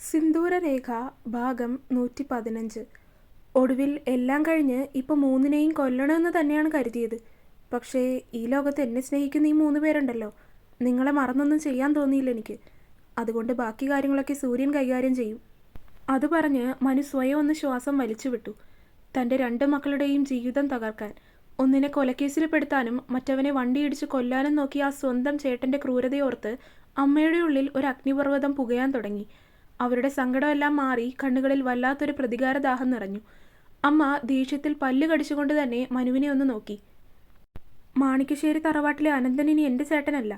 സിന്ദൂരരേഖ ഭാഗം 115. ഒടുവിൽ എല്ലാം കഴിഞ്ഞ് ഇപ്പോൾ മൂന്നിനെയും കൊല്ലണമെന്ന് തന്നെയാണ് കരുതിയത്. പക്ഷേ ഈ ലോകത്ത് എന്നെ സ്നേഹിക്കുന്ന ഈ 3 പേരുണ്ടല്ലോ, നിങ്ങളെ മറന്നൊന്നും ചെയ്യാൻ തോന്നിയില്ല എനിക്ക്. അതുകൊണ്ട് ബാക്കി കാര്യങ്ങളൊക്കെ സൂര്യൻ കൈകാര്യം ചെയ്യും. അത് പറഞ്ഞ് മനു സ്വയം ഒന്ന് ശ്വാസം വലിച്ചു വിട്ടു. തൻ്റെ 2 മക്കളുടെയും ജീവിതം തകർക്കാൻ, ഒന്നിനെ കൊലക്കേസിൽ പെടുത്താനും മറ്റവനെ വണ്ടിയിടിച്ച് കൊല്ലാനും നോക്കിയ ആ സ്വന്തം ചേട്ടൻ്റെ ക്രൂരതയോർത്ത് അമ്മയുടെ ഉള്ളിൽ ഒരു അഗ്നിപർവ്വതം പുകയാൻ തുടങ്ങി. അവരുടെ സങ്കടമെല്ലാം മാറി കണ്ണുകളിൽ വല്ലാത്തൊരു പ്രതികാരദാഹം നിറഞ്ഞു. അമ്മ ദേഷ്യത്തിൽ പല്ല് കടിച്ചുകൊണ്ട് തന്നെ മനുവിനെ ഒന്ന് നോക്കി. മാണിക്കശ്ശേരി തറവാട്ടിലെ അനന്തൻ ഇനി എൻ്റെ ചേട്ടനല്ല.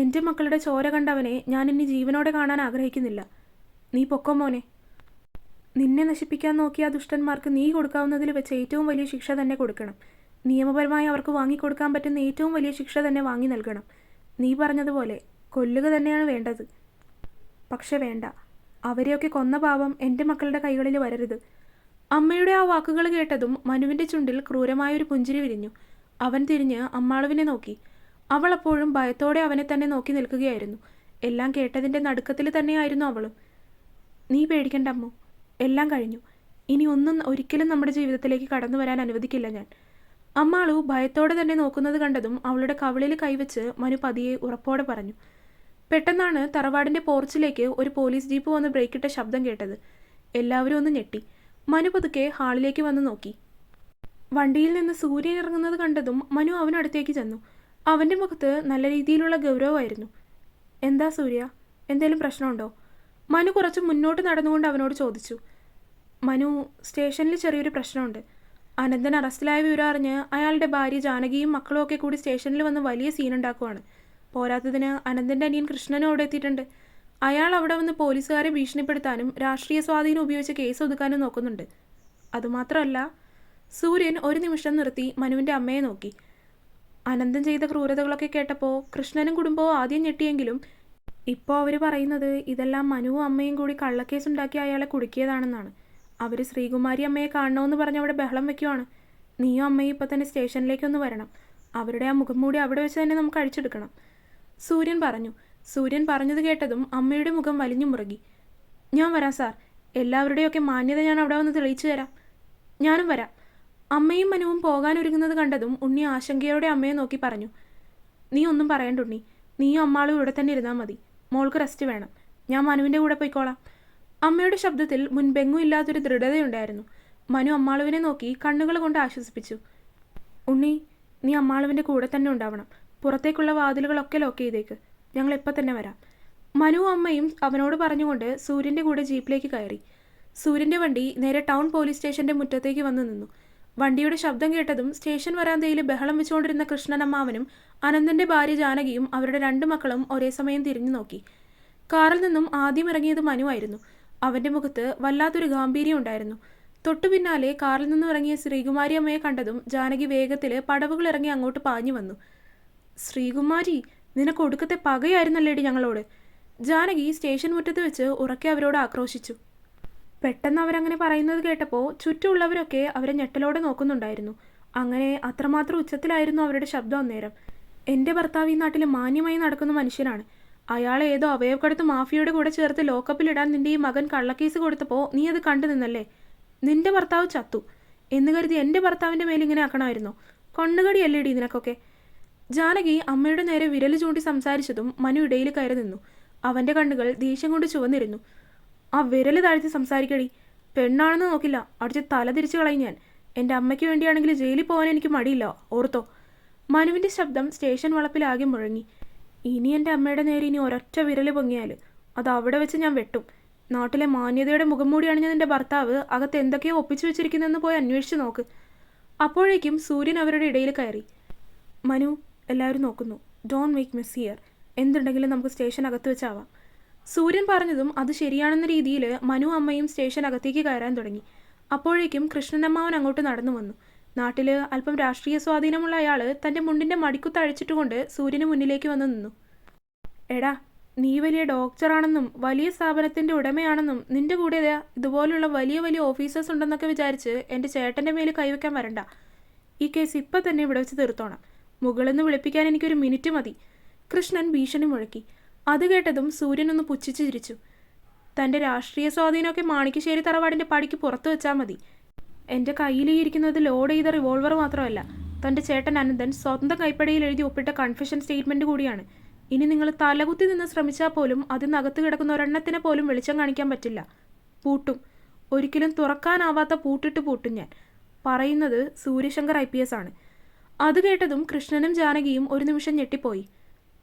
എൻ്റെ മക്കളുടെ ചോര കണ്ടവനെ ഞാൻ ഇനി ജീവനോടെ കാണാൻ ആഗ്രഹിക്കുന്നില്ല. നീ പൊക്കോ മോനെ. നിന്നെ നശിപ്പിക്കാൻ നോക്കിയ ആ ദുഷ്ടന്മാർക്ക് നീ കൊടുക്കാവുന്നതിൽ വെച്ച് ഏറ്റവും വലിയ ശിക്ഷ തന്നെ കൊടുക്കണം. നിയമപരമായി അവർക്ക് വാങ്ങിക്കൊടുക്കാൻ പറ്റുന്ന ഏറ്റവും വലിയ ശിക്ഷ തന്നെ വാങ്ങി നൽകണം. നീ പറഞ്ഞതുപോലെ കൊല്ലുക തന്നെയാണ് വേണ്ടത്. പക്ഷെ വേണ്ട, അവരെയൊക്കെ കൊന്ന പാവം എൻ്റെ മക്കളുടെ കൈകളിൽ വരരുത്. അമ്മയുടെ ആ വാക്കുകൾ കേട്ടതും മനുവിൻ്റെ ചുണ്ടിൽ ക്രൂരമായൊരു പുഞ്ചിരി വിരിഞ്ഞു. അവൻ തിരിഞ്ഞ് അമ്മാളുവിനെ നോക്കി. അവൾ അപ്പോഴും ഭയത്തോടെ അവനെ തന്നെ നോക്കി നിൽക്കുകയായിരുന്നു. എല്ലാം കേട്ടതിൻ്റെ നടുക്കത്തിൽ തന്നെയായിരുന്നു അവളും. നീ പേടിക്കണ്ട അമ്മു, എല്ലാം കഴിഞ്ഞു. ഇനി ഒന്നും ഒരിക്കലും നമ്മുടെ ജീവിതത്തിലേക്ക് കടന്നു വരാൻ അനുവദിക്കില്ല ഞാൻ. അമ്മാളു ഭയത്തോടെ തന്നെ നോക്കുന്നത് കണ്ടതും അവളുടെ കവിളിൽ കൈവച്ച് മനു പതിയെ ഉറപ്പോടെ പറഞ്ഞു. പെട്ടെന്നാണ് തറവാടിൻ്റെ പോർച്ചിലേക്ക് ഒരു പോലീസ് ജീപ്പ് വന്ന് ബ്രേക്കിട്ട ശബ്ദം കേട്ടത്. എല്ലാവരും ഒന്ന് ഞെട്ടി. മനു പതുക്കെ ഹാളിലേക്ക് വന്ന് നോക്കി. വണ്ടിയിൽ നിന്ന് സൂര്യൻ ഇറങ്ങുന്നത് കണ്ടതും മനു അവനടുത്തേക്ക് ചെന്നു. അവൻ്റെ മുഖത്ത് നല്ല രീതിയിലുള്ള ഗൗരവമായിരുന്നു. എന്താ സൂര്യ, എന്തേലും പ്രശ്നമുണ്ടോ? മനു കുറച്ച് മുന്നോട്ട് നടന്നുകൊണ്ട് അവനോട് ചോദിച്ചു. മനു, സ്റ്റേഷനിൽ ചെറിയൊരു പ്രശ്നമുണ്ട്. അനന്തൻ അറസ്റ്റിലായ വിവരം അറിഞ്ഞ് അയാളുടെ ഭാര്യ ജാനകിയും മക്കളും ഒക്കെ കൂടി സ്റ്റേഷനിൽ വന്ന് വലിയ സീനുണ്ടാക്കുവാണ്. പോരാത്തതിന് അനന്തൻ്റെ അനിയൻ കൃഷ്ണനും അവിടെ എത്തിയിട്ടുണ്ട്. അയാൾ അവിടെ വന്ന് പോലീസുകാരെ ഭീഷണിപ്പെടുത്താനും രാഷ്ട്രീയ സ്വാധീനം ഉപയോഗിച്ച് കേസ് ഒതുക്കാനും നോക്കുന്നുണ്ട്. അതുമാത്രമല്ല, സൂര്യൻ ഒരു നിമിഷം നിർത്തി മനുവിൻ്റെ അമ്മയെ നോക്കി. അനന്തൻ ചെയ്ത ക്രൂരതകളൊക്കെ കേട്ടപ്പോൾ കൃഷ്ണനും കുടുംബവും ആദ്യം ഞെട്ടിയെങ്കിലും ഇപ്പോൾ അവർ പറയുന്നത് ഇതെല്ലാം മനുവും അമ്മയും കൂടി കള്ളക്കേസുണ്ടാക്കി അയാളെ കുടുക്കിയതാണെന്നാണ്. അവർ ശ്രീകുമാരി അമ്മയെ കാണണമെന്ന് പറഞ്ഞ് അവിടെ ബഹളം വെക്കുവാണ്. നീയും അമ്മയും ഇപ്പോൾ തന്നെ സ്റ്റേഷനിലേക്കൊന്ന് വരണം. അവരുടെ ആ മുഖം മൂടി അവിടെ വെച്ച് തന്നെ നമുക്ക് അഴിച്ചെടുക്കണം, സൂര്യൻ പറഞ്ഞു. സൂര്യൻ പറഞ്ഞത് കേട്ടതും അമ്മയുടെ മുഖം വലിഞ്ഞു മുറുകി. ഞാൻ വരാം സാർ. എല്ലാവരുടെയൊക്കെ മാന്യത ഞാൻ അവിടെ വന്ന് തെളിയിച്ചു തരാം. ഞാനും വരാം. അമ്മയും മനുവും പോകാനൊരുങ്ങുന്നത് കണ്ടതും ഉണ്ണി ആശങ്കയോടെ അമ്മയെ നോക്കി പറഞ്ഞു. നീ ഒന്നും പറയണ്ട ഉണ്ണി, നീയും അമ്മാളും ഇവിടെ തന്നെ ഇരുന്നാൽ മതി. മോൾക്ക് റെസ്റ്റ് വേണം. ഞാൻ മനുവിൻ്റെ കൂടെ പോയിക്കോളാം. അമ്മയുടെ ശബ്ദത്തിൽ മുൻപെങ്ങും ഇല്ലാത്തൊരു ദൃഢതയുണ്ടായിരുന്നു. മനു അമ്മാളുവിനെ നോക്കി കണ്ണുകൾ കൊണ്ട് ആശ്വസിപ്പിച്ചു. ഉണ്ണി, നീ അമ്മാളുവിൻ്റെ കൂടെ തന്നെ ഉണ്ടാവണം. പുറത്തേക്കുള്ള വാതിലുകളൊക്കെ ലോക്ക് ചെയ്തേക്ക്. ഞങ്ങൾ ഇപ്പം തന്നെ വരാം. മനുവും അമ്മയും അവനോട് പറഞ്ഞുകൊണ്ട് സൂര്യൻ്റെ കൂടെ ജീപ്പിലേക്ക് കയറി. സൂര്യൻ്റെ വണ്ടി നേരെ ടൗൺ പോലീസ് സ്റ്റേഷൻ്റെ മുറ്റത്തേക്ക് വന്ന് നിന്നു. വണ്ടിയുടെ ശബ്ദം കേട്ടതും സ്റ്റേഷൻ വരാന്തയിൽ ബഹളം വെച്ചുകൊണ്ടിരുന്ന കൃഷ്ണനമ്മാവനും അനന്തൻ്റെ ഭാര്യ ജാനകിയും അവരുടെ 2 മക്കളും ഒരേ സമയം തിരിഞ്ഞു നോക്കി. കാറിൽ നിന്നും ആദ്യം ഇറങ്ങിയത് മനുവായിരുന്നു. അവൻ്റെ മുഖത്ത് വല്ലാത്തൊരു ഗാംഭീര്യം ഉണ്ടായിരുന്നു. തൊട്ടു പിന്നാലെ കാറിൽ നിന്നും ഇറങ്ങിയ ശ്രീകുമാരി അമ്മയെ കണ്ടതും ജാനകി വേഗത്തിൽ പടവുകൾ ഇറങ്ങി അങ്ങോട്ട് പാഞ്ഞു വന്നു. ശ്രീകുമാരി, നിനക്ക് ഒടുക്കത്തെ പകയായിരുന്നല്ലേടി ഞങ്ങളോട്? ജാനകി സ്റ്റേഷൻ മുറ്റത്ത് വെച്ച് ഉറക്കെ അവരോട് ആക്രോശിച്ചു. പെട്ടെന്ന് അവരങ്ങനെ പറയുന്നത് കേട്ടപ്പോൾ ചുറ്റുമുള്ളവരൊക്കെ അവരെ ഞെട്ടലോടെ നോക്കുന്നുണ്ടായിരുന്നു. അങ്ങനെ അത്രമാത്രം ഉച്ചത്തിലായിരുന്നു അവരുടെ ശബ്ദം അന്നേരം. എൻ്റെ ഭർത്താവ് ഈ നാട്ടിൽ മാന്യമായി നടക്കുന്ന മനുഷ്യനാണ്. അയാളെ ഏതോ അവയവക്കടത്ത് മാഫിയയുടെ കൂടെ ചേർത്ത് ലോക്കപ്പിലിടാൻ നിൻ്റെ ഈ മകൻ കള്ളക്കേസ് കൊടുത്തപ്പോൾ നീ അത് കണ്ടു നിന്നല്ലേ? നിന്റെ ഭർത്താവ് ചത്തു എന്ന് കരുതി എൻ്റെ ഭർത്താവിൻ്റെ മേലിങ്ങനെ ആക്കണമായിരുന്നോ? കണ്ണുകടിയല്ലേടി നിനക്കൊക്കെ? ജാനകി അമ്മയുടെ നേരെ വിരൽ ചൂണ്ടി സംസാരിച്ചതും മനു ഇടയിൽ കയറി നിന്നു. അവൻ്റെ കണ്ണുകൾ ദേഷ്യം കൊണ്ട് ചുവന്നിരുന്നു. ആ വിരൽ താഴ്ത്തി സംസാരിക്കടി. പെണ്ണാണെന്ന് നോക്കില്ല, അടിച്ച് തല തിരിച്ചു കളയും ഞാൻ. എൻ്റെ അമ്മയ്ക്ക് വേണ്ടിയാണെങ്കിൽ ജയിലിൽ പോകാൻ എനിക്ക് മടിയില്ല, ഓർത്തോ? മനുവിൻ്റെ ശബ്ദം സ്റ്റേഷൻ വളപ്പിലാകെ മുഴങ്ങി. ഇനി എൻ്റെ അമ്മയുടെ നേരെ ഇനി ഒരൊറ്റ വിരൽ പൊങ്ങിയാൽ അത് അവിടെ വെച്ച് ഞാൻ വെട്ടും. നാട്ടിലെ മാന്യതയുടെ മുഖം മൂടിയാണ് ഞാൻ നിൻ്റെ ഭർത്താവ് അകത്ത് എന്തൊക്കെയോ ഒപ്പിച്ചു വെച്ചിരിക്കുന്നതെന്ന് പോയി അന്വേഷിച്ച് നോക്ക്. അപ്പോഴേക്കും സൂര്യൻ അവരുടെ ഇടയിൽ കയറി. മനു, എല്ലാവരും നോക്കുന്നു. Don't make miss here. എന്തുണ്ടെങ്കിലും നമുക്ക് സ്റ്റേഷൻ അകത്ത് വെച്ചാവാം. സൂര്യൻ പറഞ്ഞതും അത് ശരിയാണെന്ന രീതിയിൽ മനു അമ്മയും സ്റ്റേഷൻ അകത്തേക്ക് കയറാൻ തുടങ്ങി. അപ്പോഴേക്കും കൃഷ്ണനമ്മാവൻ അങ്ങോട്ട് നടന്നു വന്നു. നാട്ടിൽ അല്പം രാഷ്ട്രീയ സ്വാധീനമുള്ള അയാൾ തൻ്റെ മുണ്ടിൻ്റെ മടിക്കുത്ത് അഴിച്ചിട്ടുകൊണ്ട് സൂര്യന് മുന്നിലേക്ക് വന്ന് നിന്നു. എടാ, നീ വലിയ ഡോക്ടറാണെന്നും വലിയ സ്ഥാപനത്തിൻ്റെ ഉടമയാണെന്നും നിൻ്റെ കൂടെ ഇതുപോലുള്ള വലിയ വലിയ ഓഫീസേഴ്സ് ഉണ്ടെന്നൊക്കെ വിചാരിച്ച് എൻ്റെ ചേട്ടൻ്റെ മേൽ കൈവയ്ക്കാൻ വരണ്ട. ഈ കേസ് ഇപ്പം തന്നെ ഇവിടെ വെച്ച് തീർത്തോണം. മുകളിൽ നിന്ന് വിളിപ്പിക്കാൻ എനിക്കൊരു മിനിറ്റ് മതി. കൃഷ്ണൻ ഭീഷണി മുഴക്കി. അത് കേട്ടതും സൂര്യൻ ഒന്ന് പുച്ഛിച്ചു ചിരിച്ചു. തൻ്റെ രാഷ്ട്രീയ സ്വാധീനമൊക്കെ മാണിക്കശ്ശേരി തറവാടിൻ്റെ പടിക്ക് പുറത്തു വെച്ചാൽ മതി. എൻ്റെ കയ്യിലിരിക്കുന്നത് ലോഡ് ചെയ്ത റിവോൾവർ മാത്രമല്ല, തൻ്റെ ചേട്ടൻ അനന്തൻ സ്വന്തം കൈപ്പടയിൽ എഴുതി ഒപ്പിട്ട കൺഫെഷൻ സ്റ്റേറ്റ്മെൻറ്റ് കൂടിയാണ്. ഇനി നിങ്ങൾ തലകുത്തി നിന്ന് ശ്രമിച്ചാൽ പോലും അതിനകത്ത് കിടക്കുന്ന ഒരെണ്ണത്തിനെ പോലും വെളിച്ചം കാണിക്കാൻ പറ്റില്ല. പൂട്ടും. ഒരിക്കലും തുറക്കാനാവാത്ത പൂട്ടിട്ട് പൂട്ടും ഞാൻ. പറയുന്നത് സൂര്യശങ്കർ IPS ആണ്. അത് കേട്ടതും കൃഷ്ണനും ജാനകിയും ഒരു നിമിഷം ഞെട്ടിപ്പോയി.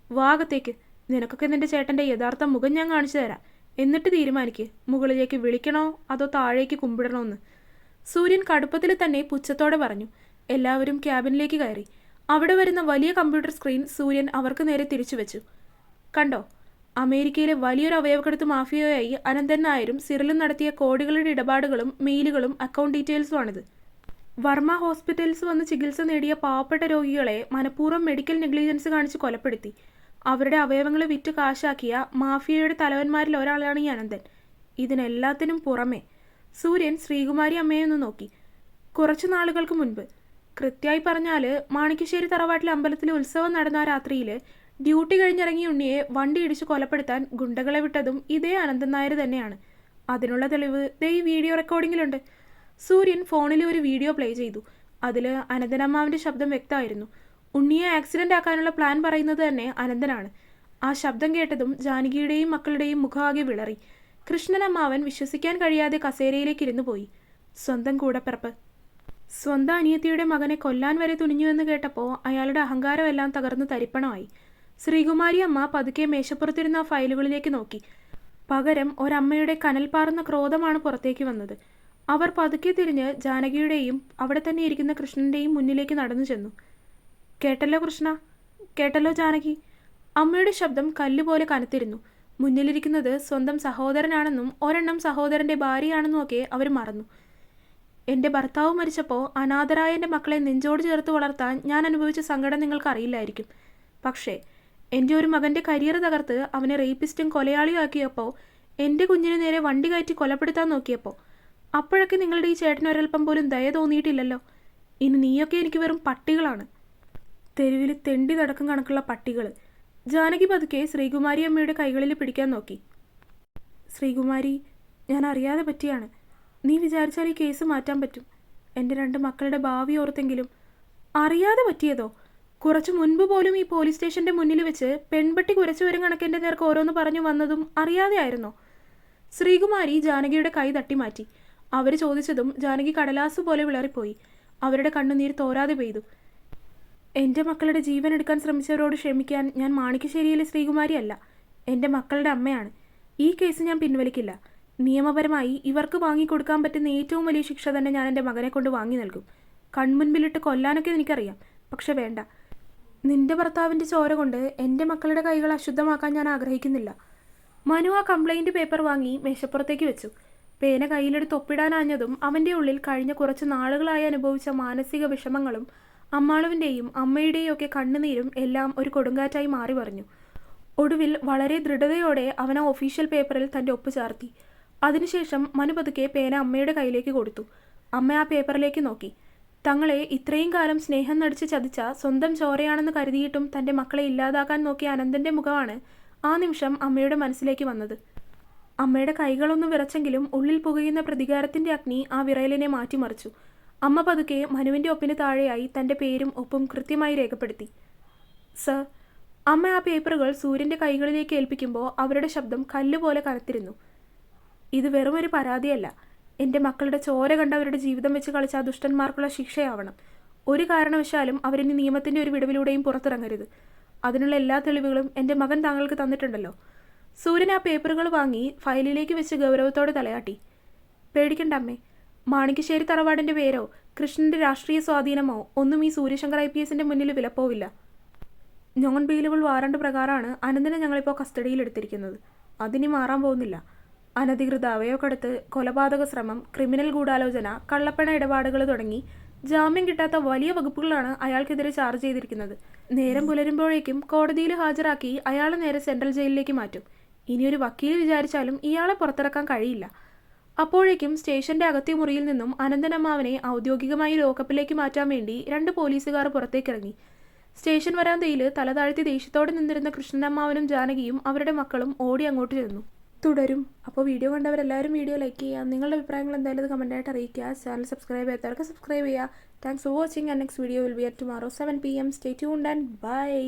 വാഗത്തേക്ക്, നിനക്കൊക്കെ നിന്റെ ചേട്ടൻ്റെ യഥാർത്ഥ മുഖം ഞാൻ കാണിച്ചു തരാം. എന്നിട്ട് തീരുമാനിക്ക്, മുകളിലേക്ക് വിളിക്കണോ അതോ താഴേക്ക് കുമ്പിടണോന്ന്. സൂര്യൻ കടുപ്പത്തിൽ തന്നെ പുച്ഛത്തോടെ പറഞ്ഞു. എല്ലാവരും ക്യാബിനിലേക്ക് കയറി. അവിടെ വരുന്ന വലിയ കമ്പ്യൂട്ടർ സ്ക്രീൻ സൂര്യൻ അവർക്ക് നേരെ തിരിച്ചു വെച്ചു. കണ്ടോ, അമേരിക്കയിലെ വലിയൊരു അവയവക്കെടുത്ത് മാഫിയയായി അനന്തൻ നായരും സിറിലും നടത്തിയ കോടികളുടെ ഇടപാടുകളും മെയിലുകളും അക്കൗണ്ട് ഡീറ്റെയിൽസുമാണിത്. വർമ്മ ഹോസ്പിറ്റൽസ് വന്ന് ചികിത്സ നേടിയ പാവപ്പെട്ട രോഗികളെ മനഃപൂർവ്വം മെഡിക്കൽ നെഗ്ലിജൻസ് കാണിച്ച് കൊലപ്പെടുത്തി അവരുടെ അവയവങ്ങൾ വിറ്റ് കാശാക്കിയ മാഫിയയുടെ തലവന്മാരിൽ ഒരാളാണ് ഈ അനന്തൻ. ഇതിനെല്ലാത്തിനും പുറമെ സൂര്യൻ ശ്രീകുമാരി അമ്മയെ ഒന്ന് നോക്കി. കുറച്ചു നാളുകൾക്ക് മുൻപ്, കൃത്യമായി പറഞ്ഞാൽ മാണിക്കശ്ശേരി തറവാട്ടിലെ അമ്പലത്തിലെ ഉത്സവം നടന്ന ആ രാത്രിയിൽ ഡ്യൂട്ടി കഴിഞ്ഞിറങ്ങിയ ഉണ്ണിയെ വണ്ടി ഇടിച്ച് കൊലപ്പെടുത്താൻ ഗുണ്ടകളെ വിട്ടതും ഇതേ അനന്തൻ നായർ തന്നെയാണ്. അതിനുള്ള തെളിവ് ദേ ഈ വീഡിയോ റെക്കോർഡിങ്ങിലുണ്ട്. സൂര്യൻ ഫോണിൽ ഒരു വീഡിയോ പ്ലേ ചെയ്തു. അതിൽ അനന്തനമ്മാവിൻ്റെ ശബ്ദം വ്യക്തമായിരുന്നു. ഉണ്ണിയെ ആക്സിഡൻ്റ് ആക്കാനുള്ള പ്ലാൻ പറയുന്നത് തന്നെ അനന്തനാണ്. ആ ശബ്ദം കേട്ടതും ജാനകിയുടെയും മക്കളുടെയും മുഖമാകെ വിളറി. കൃഷ്ണനമ്മാവൻ വിശ്വസിക്കാൻ കഴിയാതെ കസേരയിലേക്ക് ഇരുന്നു പോയി. സ്വന്തം കൂടപ്പിറപ്പ്, സ്വന്തം അനിയത്തിയുടെ മകനെ കൊല്ലാൻ വരെ തുനിഞ്ഞുവെന്ന് കേട്ടപ്പോൾ അയാളുടെ അഹങ്കാരമെല്ലാം തകർന്ന് തരിപ്പണമായി. ശ്രീകുമാരി അമ്മ പതുക്കെ മേശപ്പുറത്തിരുന്ന ആ ഫയലുകളിലേക്ക് നോക്കി. പകരം ഒരമ്മയുടെ കനൽപ്പാറുന്ന ക്രോധമാണ് പുറത്തേക്ക് വന്നത്. അവർ പതുക്കെ തിരിഞ്ഞ് ജാനകിയുടെയും അവിടെ തന്നെ ഇരിക്കുന്ന കൃഷ്ണൻ്റെയും മുന്നിലേക്ക് നടന്നു ചെന്നു. കേട്ടല്ലോ കൃഷ്ണ, കേട്ടല്ലോ ജാനകി. അമ്മയുടെ ശബ്ദം കല്ലുപോലെ കനത്തിരുന്നു. മുന്നിലിരിക്കുന്നത് സ്വന്തം സഹോദരനാണെന്നും ഒരെണ്ണം സഹോദരൻ്റെ ഭാര്യയാണെന്നും ഒക്കെ അവർ മറന്നു. എൻ്റെ ഭർത്താവ് മരിച്ചപ്പോൾ അനാഥരായ എൻ്റെ മക്കളെ നെഞ്ചോട് ചേർത്ത് വളർത്താൻ ഞാൻ അനുഭവിച്ച സങ്കടം നിങ്ങൾക്ക് അറിയില്ലായിരിക്കും. പക്ഷേ എൻ്റെ ഒരു മകൻ്റെ കരിയർ തകർത്ത് അവനെ റേപ്പിസ്റ്റും കൊലയാളിയും ആക്കിയപ്പോൾ, എൻ്റെ കുഞ്ഞിന് നേരെ വണ്ടി കയറ്റി കൊലപ്പെടുത്താൻ നോക്കിയപ്പോൾ, അപ്പോഴൊക്കെ നിങ്ങളുടെ ഈ ചേട്ടന് ഒരൽപ്പം പോലും ദയ തോന്നിയിട്ടില്ലല്ലോ. ഇനി നീയൊക്കെ എനിക്ക് വെറും പട്ടികളാണ്, തെരുവിൽ തെണ്ടി നടക്കും കണക്കുള്ള പട്ടികൾ. ജാനകി പതുക്കെ ശ്രീകുമാരി അമ്മയുടെ കൈകളിൽ പിടിക്കാൻ നോക്കി. ശ്രീകുമാരി, ഞാൻ അറിയാതെ പറ്റിയാണ്. നീ വിചാരിച്ചാൽ ഈ കേസ് മാറ്റാൻ പറ്റും. എൻ്റെ 2 മക്കളുടെ ഭാവി ഓർത്തെങ്കിലും. അറിയാതെ പറ്റിയതോ? കുറച്ചു മുൻപ് പോലും ഈ പോലീസ് സ്റ്റേഷൻ്റെ മുന്നിൽ വെച്ച് പെൺപട്ടി കുരച്ചു വരും കണക്കെൻ്റെ നേർക്ക് ഓരോന്ന് പറഞ്ഞു വന്നതും അറിയാതെ ആയിരുന്നോ? ശ്രീകുമാരി ജാനകിയുടെ കൈ തട്ടി മാറ്റി. അവർ ചോദിച്ചതും ജാനകി കടലാസ് പോലെ വിളറിപ്പോയി. അവരുടെ കണ്ണുനീർ തോരാതെ പെയ്തു. എൻ്റെ മക്കളുടെ ജീവൻ എടുക്കാൻ ശ്രമിച്ചവരോട് ക്ഷമിക്കാൻ ഞാൻ മാണിക്കശ്ശേരിയിലെ ശ്രീകുമാരി അല്ല, എൻ്റെ മക്കളുടെ അമ്മയാണ്. ഈ കേസ് ഞാൻ പിൻവലിക്കില്ല. നിയമപരമായി ഇവർക്ക് വാങ്ങിക്കൊടുക്കാൻ പറ്റുന്ന ഏറ്റവും വലിയ ശിക്ഷ തന്നെ ഞാൻ എൻ്റെ മകനെ കൊണ്ട് വാങ്ങി നൽകും. കൺമുൻപിലിട്ട് കൊല്ലാനൊക്കെ എനിക്കറിയാം, പക്ഷെ വേണ്ട. നിന്റെ ഭർത്താവിൻ്റെ ചോര കൊണ്ട് എൻ്റെ മക്കളുടെ കൈകൾ അശുദ്ധമാക്കാൻ ഞാൻ ആഗ്രഹിക്കുന്നില്ല. മനു ആ കംപ്ലൈൻറ്റ് പേപ്പർ വാങ്ങി മേശപ്പുറത്തേക്ക് വെച്ചു. പേന കയ്യിലെടുത്ത് ഒപ്പിടാനാഞ്ഞതും അവൻ്റെ ഉള്ളിൽ കഴിഞ്ഞ കുറച്ച് നാളുകളായി അനുഭവിച്ച മാനസിക വിഷമങ്ങളും അമ്മാളുവിൻ്റെയും അമ്മയുടെയും ഒക്കെ കണ്ണുനീരും എല്ലാം ഒരു കൊടുങ്കാറ്റായി മാറി പറഞ്ഞു. ഒടുവിൽ വളരെ ദൃഢതയോടെ അവൻ ആ ഒഫീഷ്യൽ പേപ്പറിൽ തൻ്റെ ഒപ്പ് ചാർത്തി. അതിനുശേഷം മനു പതുക്കെ പേന അമ്മയുടെ കയ്യിലേക്ക് കൊടുത്തു. അമ്മ ആ പേപ്പറിലേക്ക് നോക്കി. തങ്ങളെ ഇത്രയും കാലം സ്നേഹം നടിച്ച് ചതിച്ച സ്വന്തം ചോരയാണെന്ന് കരുതിയിട്ടും തൻ്റെ മക്കളെ ഇല്ലാതാക്കാൻ നോക്കിയ അനന്തൻ്റെ മുഖമാണ് ആ നിമിഷം അമ്മയുടെ മനസ്സിലേക്ക് വന്നത്. അമ്മയുടെ കൈകളൊന്നും വിറച്ചെങ്കിലും ഉള്ളിൽ പുകയുന്ന പ്രതികാരത്തിൻ്റെ അഗ്നി ആ വിറയലിനെ മാറ്റിമറിച്ചു. അമ്മ പതുക്കെ മനുവിൻ്റെ ഒപ്പിന് താഴെയായി തൻ്റെ പേരും ഒപ്പും കൃത്യമായി രേഖപ്പെടുത്തി. സർ. അമ്മ ആ പേപ്പറുകൾ സൂര്യൻ്റെ കൈകളിലേക്ക് ഏൽപ്പിക്കുമ്പോൾ അവരുടെ ശബ്ദം കല്ലുപോലെ കനത്തിരുന്നു. ഇത് വെറുമൊരു പരാതിയല്ല. എൻ്റെ മക്കളുടെ ചോര കണ്ട് അവരുടെ ജീവിതം വെച്ച് കളിച്ച ആ ദുഷ്ടന്മാർക്കുള്ള ശിക്ഷയാവണം. ഒരു കാരണവശാലും അവരിനി നിയമത്തിൻ്റെ ഒരു വിടവിലൂടെയും പുറത്തിറങ്ങരുത്. അതിനുള്ള എല്ലാ തെളിവുകളും എൻ്റെ മകൻ താങ്കൾക്ക് തന്നിട്ടുണ്ടല്ലോ. സൂര്യൻ ആ പേപ്പറുകൾ വാങ്ങി ഫയലിലേക്ക് വെച്ച് ഗൗരവത്തോടെ തലയാട്ടി. പേടിക്കണ്ട അമ്മേ. മാണിക്കശ്ശേരി തറവാടിൻ്റെ പേരോ കൃഷ്ണൻ്റെ രാഷ്ട്രീയ സ്വാധീനമോ ഒന്നും ഈ സൂര്യശങ്കർ IPSൻ്റെ മുന്നിൽ വിലപ്പോവില്ല. നോൺ ബെയിലബിൾ വാറണ്ട് പ്രകാരമാണ് അനന്തനെ ഞങ്ങളിപ്പോൾ കസ്റ്റഡിയിലെടുത്തിരിക്കുന്നത്. അതിനി മാറാൻ പോകുന്നില്ല. അനധികൃത അവയവക്കടത്ത്, കൊലപാതക ശ്രമം, ക്രിമിനൽ ഗൂഢാലോചന, കള്ളപ്പണ ഇടപാടുകൾ തുടങ്ങി ജാമ്യം കിട്ടാത്ത വലിയ വകുപ്പുകളാണ് അയാൾക്കെതിരെ ചാർജ് ചെയ്തിരിക്കുന്നത്. നേരം പുലരുമ്പോഴേക്കും കോടതിയിൽ ഹാജരാക്കി അയാളെ നേരെ സെൻട്രൽ ജയിലിലേക്ക് മാറ്റും. ഇനിയൊരു വക്കീൽ വിചാരിച്ചാലും ഇയാളെ പുറത്തിറക്കാൻ കഴിയില്ല. അപ്പോഴേക്കും സ്റ്റേഷൻ്റെ അകത്തെ മുറിയിൽ നിന്നും അനന്തനമ്മാവനെ ഔദ്യോഗികമായി ലോക്കപ്പിലേക്ക് മാറ്റാൻ വേണ്ടി 2 പോലീസുകാർ പുറത്തേക്കിറങ്ങി. സ്റ്റേഷൻ വരാന്തയിൽ തലതാഴ്ത്തി ദേഷ്യത്തോടെ നിന്നിരുന്ന കൃഷ്ണനമ്മാവനും ജാനകിയും അവരുടെ മക്കളും ഓടി അങ്ങോട്ട് ചെന്നു. തുടരും. അപ്പോൾ വീഡിയോ കണ്ടവരെല്ലാവരും വീഡിയോ ലൈക്ക് ചെയ്യുക. നിങ്ങളുടെ അഭിപ്രായങ്ങൾ എന്തായാലും അത് കമൻറ്റായിട്ട് അറിയിക്കുക. ചാനൽ സബ്സ്ക്രൈബ് ചെയ്യാത്തവർക്ക് സബ്സ്ക്രൈബ് ചെയ്യുക. Thanks for watching. And next video will be at tomorrow 7 PM. Stay tuned and bye.